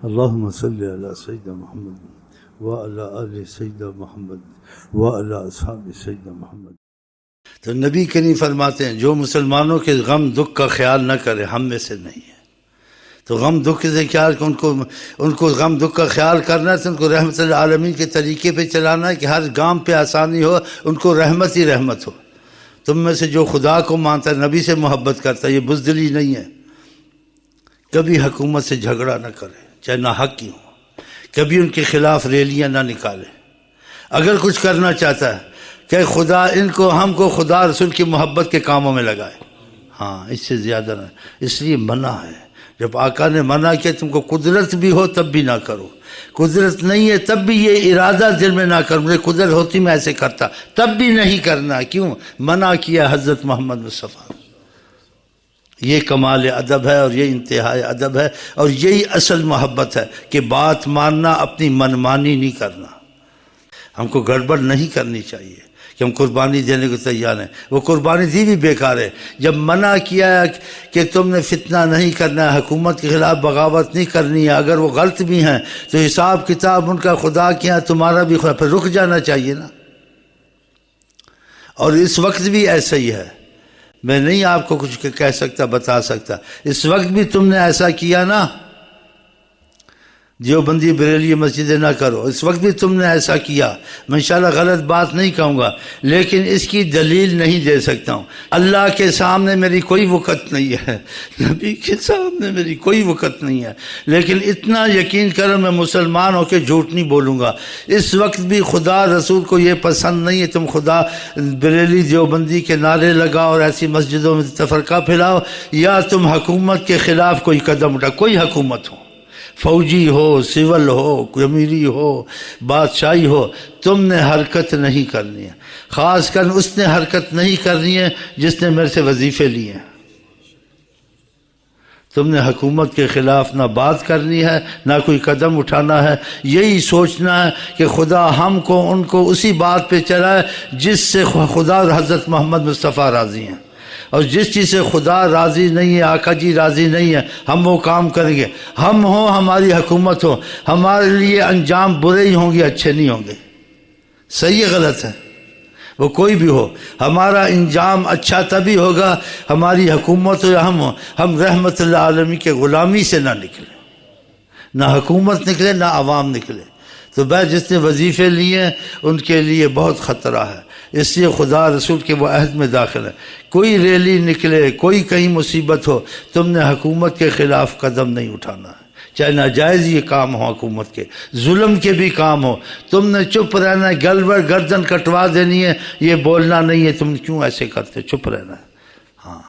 اللہم صلی علی سیدنا محمد وعلی آل سیدنا محمد وعلی اصحاب سیدنا محمد۔ تو نبی کریم فرماتے ہیں جو مسلمانوں کے غم دکھ کا خیال نہ کرے ہم میں سے نہیں ہے۔ تو غم دکھ سے خیال کہ ان کو غم دکھ کا خیال کرنا ہے تو ان کو رحمت العالمین کے طریقے پہ چلانا ہے کہ ہر گام پہ آسانی ہو، ان کو رحمت ہی رحمت ہو۔ تم میں سے جو خدا کو مانتا ہے، نبی سے محبت کرتا ہے، یہ بزدلی نہیں ہے۔ کبھی حکومت سے جھگڑا نہ کرے چاہے ناحق کی ہو، کبھی ان کے خلاف ریلیاں نہ نکالے۔ اگر کچھ کرنا چاہتا ہے کہ خدا ہم کو خدا رسول کی محبت کے کاموں میں لگائے، ہاں اس سے زیادہ نہ۔ اس لیے منع ہے، جب آقا نے منع کیا تم کو قدرت بھی ہو تب بھی نہ کرو، قدرت نہیں ہے تب بھی یہ ارادہ دل میں نہ کرو، مجھے قدرت ہوتی میں ایسے کرتا، تب بھی نہیں کرنا۔ کیوں منع کیا حضرت محمد مصطفیٰ؟ یہ کمال ادب ہے اور یہ انتہائی ادب ہے، اور یہی اصل محبت ہے کہ بات ماننا، اپنی منمانی نہیں کرنا۔ ہم کو گڑبڑ نہیں کرنی چاہیے کہ ہم قربانی دینے کو تیار ہیں، وہ قربانی دی بھی بیکار ہے۔ جب منع کیا کہ تم نے فتنہ نہیں کرنا ہے، حکومت کے خلاف بغاوت نہیں کرنی ہے، اگر وہ غلط بھی ہیں تو حساب کتاب ان کا خدا کیا، تمہارا بھی خدا، پھر رک جانا چاہیے نا۔ اور اس وقت بھی ایسا ہی ہے، میں نہیں آپ کو کچھ کہہ سکتا، بتا سکتا، اس وقت بھی تم نے ایسا کیا نا، دیوبندی بریلی مسجدیں نہ کرو، اس وقت بھی تم نے ایسا کیا۔ میں انشاءاللہ غلط بات نہیں کہوں گا، لیکن اس کی دلیل نہیں دے سکتا ہوں۔ اللہ کے سامنے میری کوئی وقت نہیں ہے، نبی کے سامنے میری کوئی وقت نہیں ہے، لیکن اتنا یقین کرو میں مسلمان ہو کے جھوٹ نہیں بولوں گا۔ اس وقت بھی خدا رسول کو یہ پسند نہیں ہے تم خدا بریلی دیوبندی کے نعرے لگاؤ اور ایسی مسجدوں میں تفرقہ پھیلاؤ، یا تم حکومت کے خلاف کوئی قدم اٹھا، کوئی حکومت ہو، فوجی ہو، سول ہو، امیری ہو، بادشاہی ہو، تم نے حرکت نہیں کرنی ہے۔ خاص کر اس نے حرکت نہیں کرنی ہے جس نے میرے سے وظیفے لیے ہیں۔ تم نے حکومت کے خلاف نہ بات کرنی ہے، نہ کوئی قدم اٹھانا ہے، یہی سوچنا ہے کہ خدا ہم کو ان کو اسی بات پہ چلائے جس سے خدا اور حضرت محمد مصطفیٰ راضی ہیں، اور جس چیز سے خدا راضی نہیں ہے، آقا جی راضی نہیں ہے، ہم وہ کام کریں گے۔ ہم ہوں، ہماری حکومت ہو، ہمارے لیے انجام برے ہی ہوں گے، اچھے نہیں ہوں گے۔ صحیح ہے غلط ہے؟ وہ کوئی بھی ہو، ہمارا انجام اچھا تبھی ہوگا، ہماری حکومت ہو یا ہم ہوں، ہم رحمت اللہ عالمین کے غلامی سے نہ نکلیں، نہ حکومت نکلے نہ عوام نکلے۔ تو جس نے وظیفے لیے ہیں ان کے لیے بہت خطرہ ہے، اس لیے خدا رسول کے وہ عہد میں داخل ہے۔ کوئی ریلی نکلے، کوئی کہیں مصیبت ہو، تم نے حکومت کے خلاف قدم نہیں اٹھانا ہے، چاہے ناجائز یہ کام ہو، حکومت کے ظلم کے بھی کام ہو، تم نے چپ رہنا ہے، گردن کٹوا دینی ہے، یہ بولنا نہیں ہے تم کیوں ایسے کرتے، چپ رہنا ہے۔ ہاں